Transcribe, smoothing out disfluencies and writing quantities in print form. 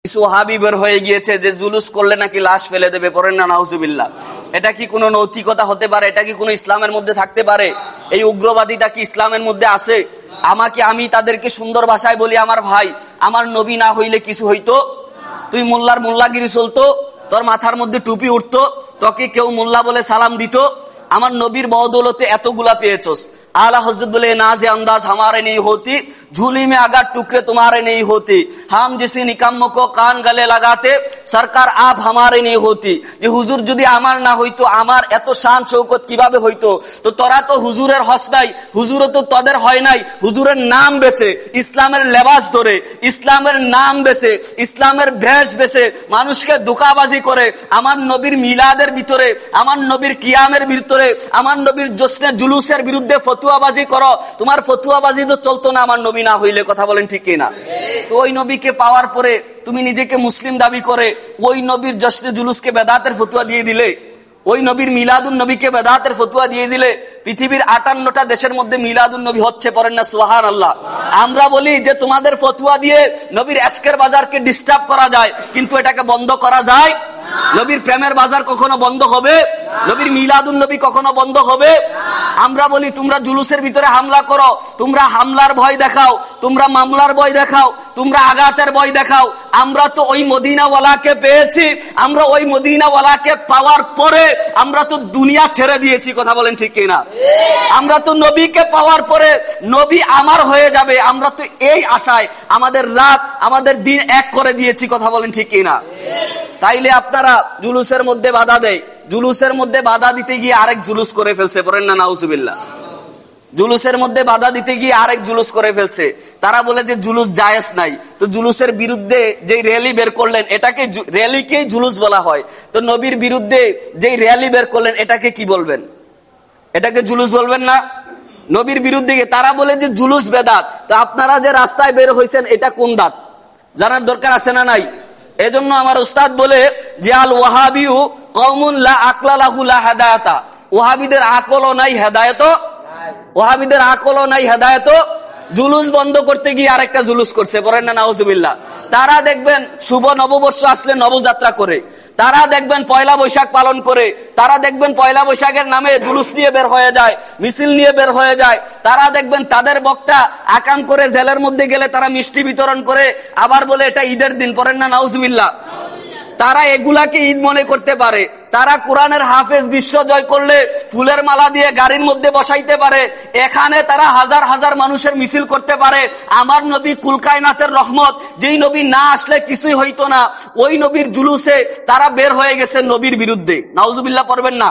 কিছু ওয়াহাবি বের হয়ে গিয়েছে যে জুলুস করলে নাকি লাশ ফেলে দেবে, পড়েন না নাউজুবিল্লাহ। এটা কি কোনো নৈতিকতা হতে পারে? এটা কি কোনো ইসলামের মধ্যে থাকতে পারে? এই উগ্রবাদিতা কি ইসলামের মধ্যে আছে? আমি তাদেরকে সুন্দর ভাষায় বলি, আমার ভাই, আমার নবী না হইলে কিছু হইতো? তুই মোল্লাগিরি চলতো, তোর মাথার মধ্যে টুপি উঠতো, তোকে কেউ মোল্লা বলে সালাম দিত, আমার নবীর বদৌলতে এতগুলা পেয়েছস। आला हजरत बोले नाज़े अंदाज हमारे नहीं होती, झूली में अगर टुकड़े तुम्हारे नहीं होती, हम जिस निकम्मों को कान गले लगाते सरकार आप हमारे नहीं होती। যে হুজুর যদি আমার না হইতো, আমার এত শান শৌকত কিভাবে হইতো? তো তোরা তো হুজুরের হস নাই, হুজুরও তো তোদের হয় নাই। হুজুরের নাম বেচে, ইসলামের লেবাস ধরে, ইসলামের নাম বেচে, ইসলামের ভেষ বেচে মানুষকে ধোঁকাবাজি করে আমার নবীর মিলাদের ভিতরে, আমার নবীর কিয়ামের ভিতরে, আমার নবীর জশ্নে জুলুসের বিরুদ্ধে ফতুয়াবাজি করো। তোমার ফতুয়াবাজি তো চলতো না আমার নবী না হইলে, কথা বলেন ঠিক কিনা? তো ওই নবীকে পাওয়ার পরে তুমি নিজেকে মুসলিম দাবি করে ওই নবীর জশ্নে জুলুসকে বেদাতের ফতুয়া দিয়ে দিলে, ওই নবীর মিলাদুন নবীকে বেদাতের ফতুয়া দিয়ে দিলে। পৃথিবীর 58টা দেশের মধ্যে মিলাদুন নবী হচ্ছে, পড়েন না সুবহানাল্লাহ। আমরা বলি যে তোমাদের ফতুয়া দিয়ে নবীর এশকের বাজারকে ডিস্টার্ব করা যায়, কিন্তু এটাকে বন্ধ করা যায়। নবীর প্রেমের বাজার কখনো বন্ধ হবে? নবীর মিলাদুন নবী কখনো বন্ধ হবে? আমরা বলি তোমরা জুলুসের ভিতরে হামলা করো, তোমরা হামলার ভয় দেখাও, তোমরা মামলার ভয় দেখাও, তোমরা আঘাতের ভয় দেখাও। আমরা তো ওই মদিনাওয়ালাকে পেয়েছি, আমরা ওই মদিনাওয়ালাকে পাওয়ার পরে আমরা তো দুনিয়া ছেড়ে দিয়েছি, কথা বলেন ঠিক কিনা? আমরা তো নবীকে পাওয়ার পরে নবী আমার হয়ে যাবে, আমরা তো এই আশায় আমাদের রাত আমাদের দিন এক করে দিয়েছি, কথা বলেন ঠিক কিনা? তাইলে আপনারা জুলুসের মধ্যে বাধা দেয়, জুলুসের মধ্যে বাধা দিতে গিয়ে আরেক জুলুস করে ফেলছে, পড়েন না নাউজুবিল্লাহ। জুলুসের মধ্যে বাধা দিতে গিয়ে আরেক জুলুস করে ফেলছে। তারা বলে যে জুলুস জায়েজ নাই। তো জুলুসের বিরুদ্ধে যেই র্যালি বের করলেন, এটাকে র্যালিকেই জুলুস বলা হয়। তো নবীর বিরুদ্ধে যেই র্যালি বের করলেন, এটাকে কি বলবেন? এটাকে জুলুস বলবেন না? নবীর বিরুদ্ধে তারা বলে যে জুলুস বেদাত। তো আপনারা যে রাস্তায় বের হয়েছেন, এটা কোন দাঁত জানার দরকার আছে না নাই? এজন্য আমার উস্তাদ বলে যে আল ওয়াহাবিউ কওমুন লা আকলা লাহু লা হাদায়াতা। ওয়াহাবিদের আকলও নাই, হেদায়েতও, ওয়াহাবিদের আকলও নাই, হেদায়েতও। জুলুস বন্ধ করতে গিয়ে আরেকটা জুলুস করছে, পড়েন না নাউজুবিল্লাহ। তারা দেখবেন শুভ নববর্ষ আসলে নবযাত্রা করে, তারা দেখবেন পয়লা বৈশাখ পালন করে, তারা দেখবেন পয়লা বৈশাখের নামে জুলুস নিয়ে বের হয়ে যায়, মিছিল নিয়ে বের হয়ে যায়। তারা দেখবেন তাদের বক্তা আকাম করে জেলের মধ্যে গেলে তারা মিষ্টি বিতরণ করে, আবার বলে এটা ঈদের দিন, পড়েন না নাউজুবিল্লাহ। তারা এগুলাকে ঈদ মনে করতে পারে। তারা কোরআনের হাফেজ বিশ্ব জয় করলে ফুলের মালা দিয়ে গাড়ির মধ্যে বসাইতে পারে। এখানে তারা হাজার হাজার মানুষের মিছিল করতে পারে। আমার নবী কুল কায়নাতের রহমত, যেই নবী না আসলে কিছুই হইতো না, ওই নবীর জুলুসে তারা বের হয়ে গেছে নবীর বিরুদ্ধে। নাউজুবিল্লাহ পড়বেন না?